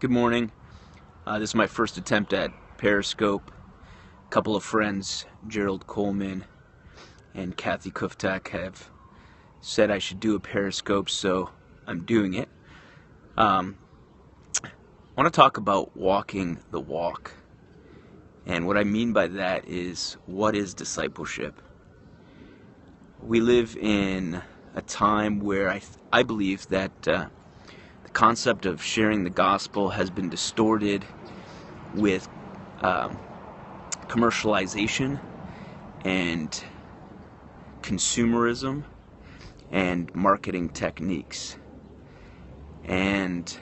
Good morning. This is my first attempt at Periscope. A couple of friends, Gerald Coleman and Kathy Kuftak, have said I should do a Periscope, so I'm doing it. I want to talk about walking the walk. And what I mean by that is, what is discipleship? We live in a time where I believe that the concept of sharing the gospel has been distorted with commercialization and consumerism and marketing techniques. And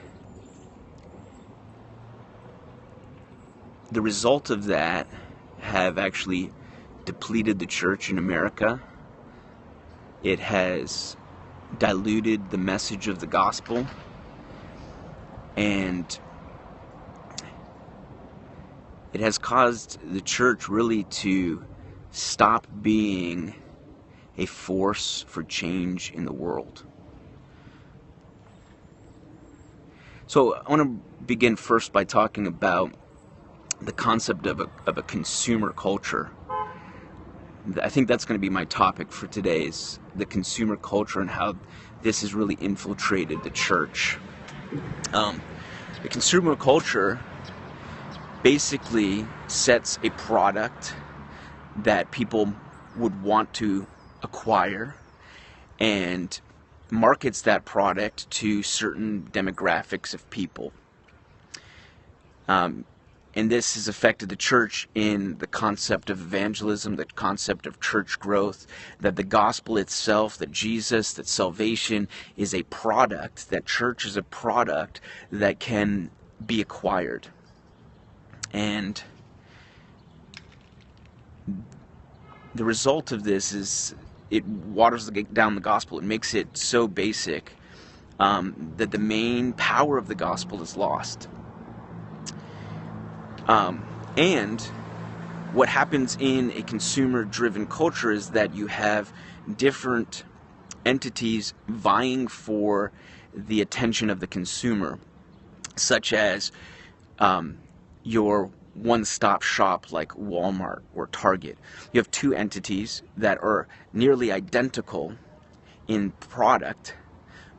the result of that have actually depleted the church in America. It has diluted the message of the gospel, and it has caused the church really to stop being a force for change in the world. So I want to begin first by talking about the concept of a consumer culture. I think that's going to be my topic for today, is the consumer culture and how this has really infiltrated the church. The consumer culture basically sets a product that people would want to acquire and markets that product to certain demographics of people. And this has affected the church in the concept of evangelism, the concept of church growth, that the gospel itself, that Jesus, that salvation is a product, that church is a product that can be acquired. And the result of this is it waters down the gospel. It makes it so basic that the main power of the gospel is lost. And what happens in a consumer-driven culture is that you have different entities vying for the attention of the consumer, such as your one-stop shop like Walmart or Target. You have two entities that are nearly identical in product,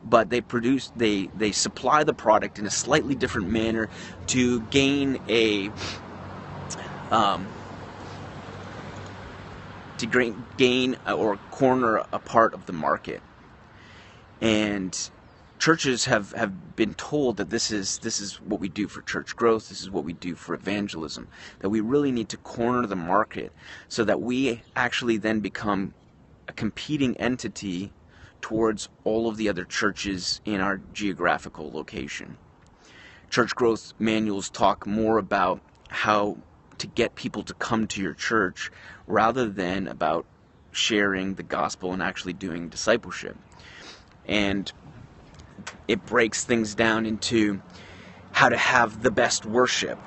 but they supply the product in a slightly different manner to gain or corner a part of the market. And churches have been told that this is what we do for church growth, this is what we do for evangelism, that we really need to corner the market so that we actually then become a competing entity towards all of the other churches in our geographical location. Church growth manuals talk more about how to get people to come to your church rather than about sharing the gospel and actually doing discipleship. And it breaks things down into how to have the best worship,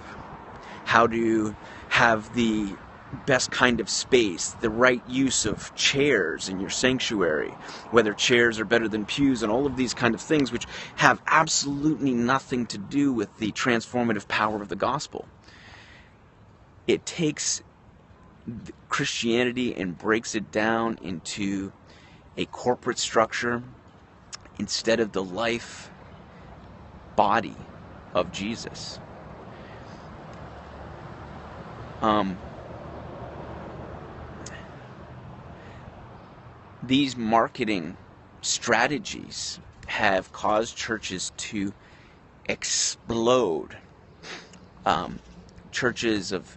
how to have the best kind of space, the right use of chairs in your sanctuary, whether chairs are better than pews, and all of these kind of things which have absolutely nothing to do with the transformative power of the gospel. It takes Christianity and breaks it down into a corporate structure instead of the life body of Jesus. These marketing strategies have caused churches to explode. Churches of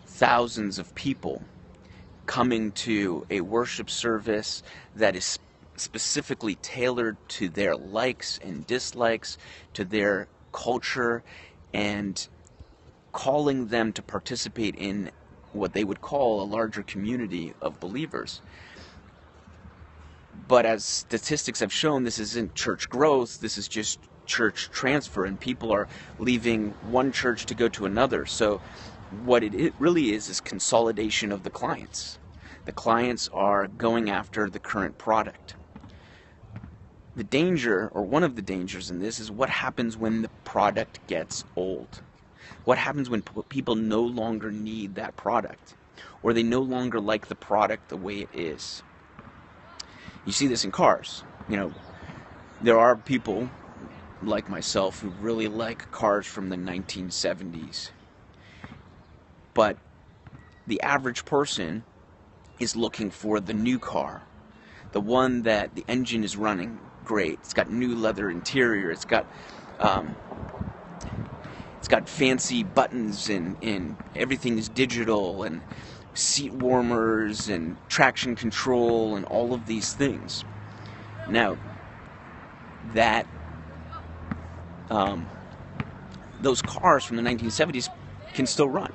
thousands of people coming to a worship service that is specifically tailored to their likes and dislikes, to their culture, and calling them to participate in what they would call a larger community of believers. But as statistics have shown, this isn't church growth, this is just church transfer, and people are leaving one church to go to another. So what it really is consolidation of the clients. The clients are going after the current product. The danger, or one of the dangers in this, is what happens when the product gets old. What happens when people no longer need that product, or they no longer like the product the way it is. You see this in cars. There are people like myself who really like cars from the 1970s. But the average person is looking for the new car, the one that the engine is running great. It's got new leather interior. It's got fancy buttons, and everything is digital, and seat warmers and traction control and all of these things. Now, that those cars from the 1970s can still run.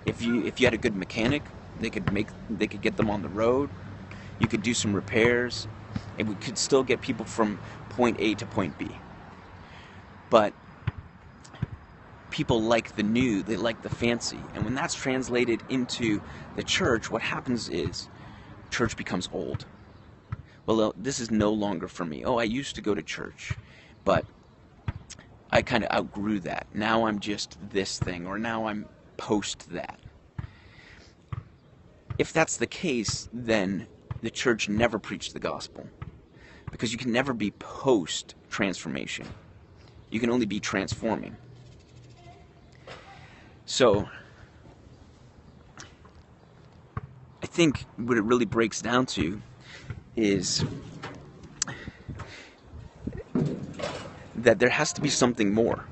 If you had a good mechanic, they could get them on the road. You could do some repairs, and we could still get people from point A to point B. But people like the new, they like the fancy. And when that's translated into the church, what happens is church becomes old. Well, this is no longer for me. I used to go to church, but I kind of outgrew that. Now I'm just this thing, or now I'm post that. If that's the case, then the church never preached the gospel, because you can never be post transformation. You can only be transforming. So I think what it really breaks down to is that there has to be something more.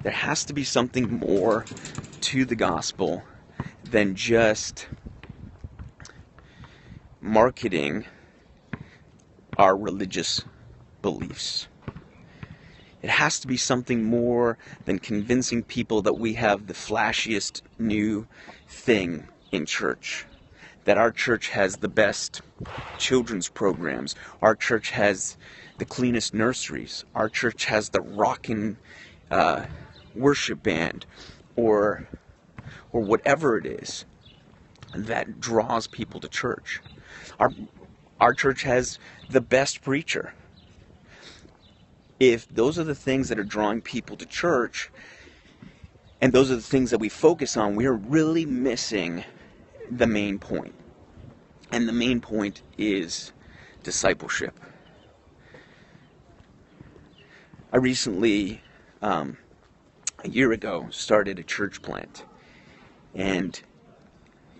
There has to be something more to the gospel than just marketing our religious beliefs. It has to be something more than convincing people that we have the flashiest new thing in church. That our church has the best children's programs. Our church has the cleanest nurseries. Our church has the rocking worship band, or whatever it is that draws people to church. Our church has the best preacher. If those are the things that are drawing people to church, and those are the things that we focus on, we are really missing the main point. And the main point is discipleship. I recently, a year ago, started a church plant. And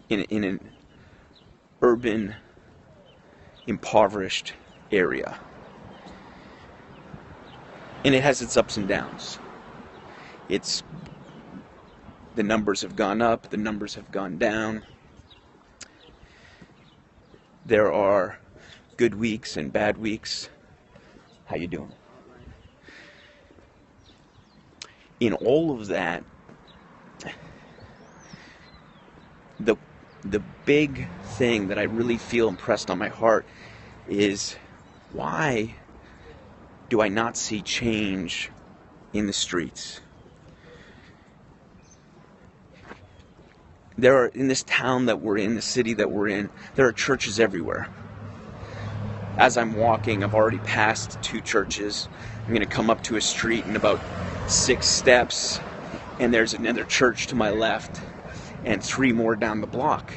in an urban, impoverished area. And it has its ups and downs. The numbers have gone up, the numbers have gone down. There are good weeks and bad weeks. How you doing? In all of that, the big thing that I really feel impressed on my heart is, why do I not see change in the streets? There are, in this town that we're in, the city that we're in, there are churches everywhere. As I'm walking, I've already passed 2 churches. I'm going to come up to a street in about 6 steps, and there's another church to my left, and 3 more down the block.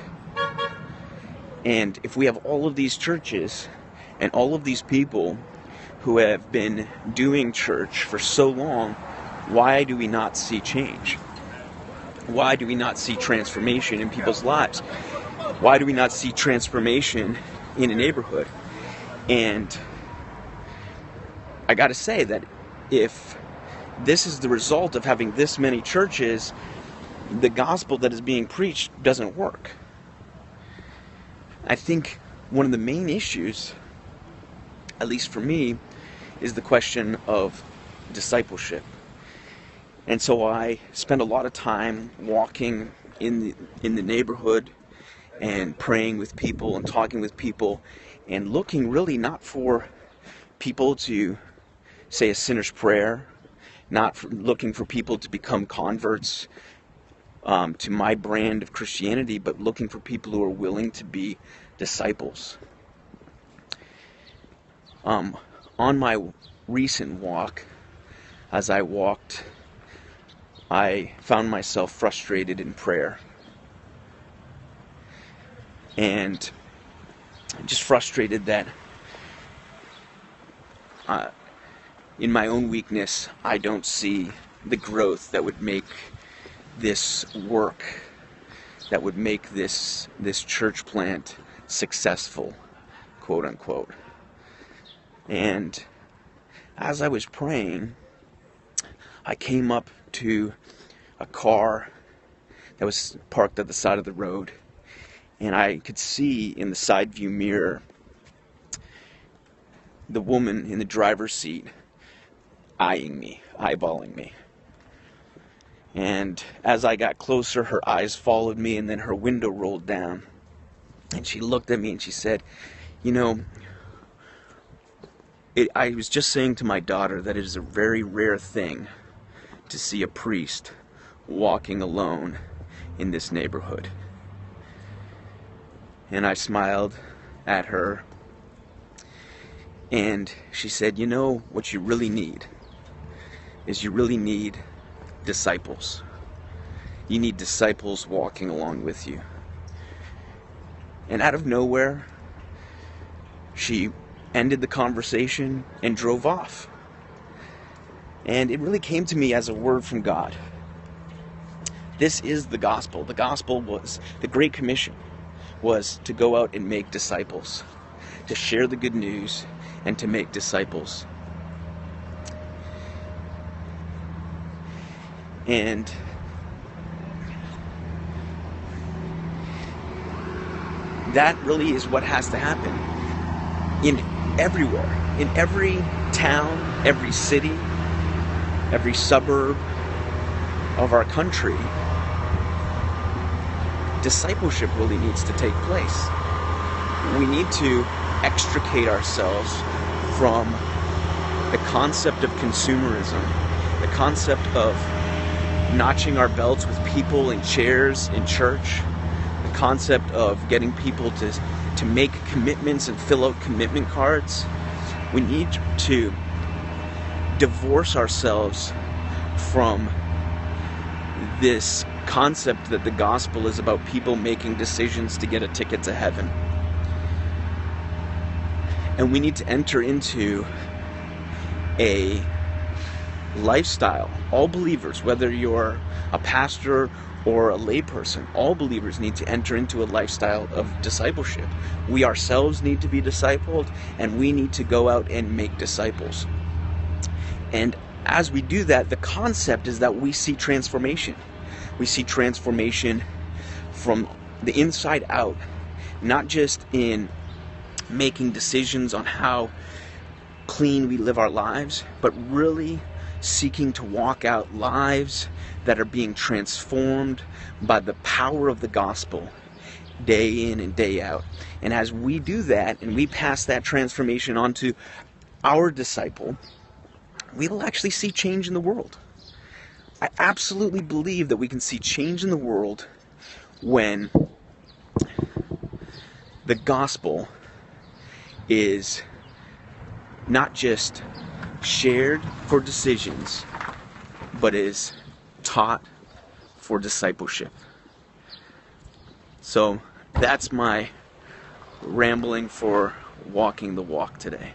And if we have all of these churches, and all of these people who have been doing church for so long, why do we not see change? Why do we not see transformation in people's lives? Why do we not see transformation in a neighborhood? And I gotta say that if this is the result of having this many churches, the gospel that is being preached doesn't work. I think one of the main issues, at least for me, is the question of discipleship. And so I spend a lot of time walking in the neighborhood and praying with people and talking with people and looking really not for people to say a sinner's prayer, looking for people to become converts to my brand of Christianity, but looking for people who are willing to be disciples. on my recent walk, as I walked, I found myself frustrated in prayer. And just frustrated that in my own weakness, I don't see the growth that would make this work, that would make this church plant successful, quote unquote. And as I was praying, I came up to a car that was parked at the side of the road, and I could see in the side view mirror the woman in the driver's seat eyeing me, eyeballing me. And as I got closer, her eyes followed me, and then her window rolled down. And she looked at me and she said, you know, I was just saying to my daughter that it is a very rare thing to see a priest walking alone in this neighborhood. And I smiled at her, and she said, you know, what you really need is you really need disciples. You need disciples walking along with you. And out of nowhere, she ended the conversation and drove off. And it really came to me as a word from God. This is the gospel. The gospel was, the Great Commission was to go out and make disciples, to share the good news and to make disciples. And that really is what has to happen everywhere, in every town, every city, every suburb of our country. Discipleship really needs to take place. We need to extricate ourselves from the concept of consumerism, the concept of notching our belts with people in chairs in church, the concept of getting people to make commitments and fill out commitment cards. We need to divorce ourselves from this concept that the gospel is about people making decisions to get a ticket to heaven. And we need to enter into a lifestyle. All believers, whether you're a pastor or a layperson, all believers need to enter into a lifestyle of discipleship. We ourselves need to be discipled, and we need to go out and make disciples. And as we do that, the concept is that we see transformation. We see transformation from the inside out, not just in making decisions on how clean we live our lives, but really seeking to walk out lives that are being transformed by the power of the gospel day in and day out. And as we do that, and we pass that transformation on to our disciple, we will actually see change in the world. I absolutely believe that we can see change in the world when the gospel is not just shared for decisions, but is taught for discipleship. So that's my rambling for walking the walk today.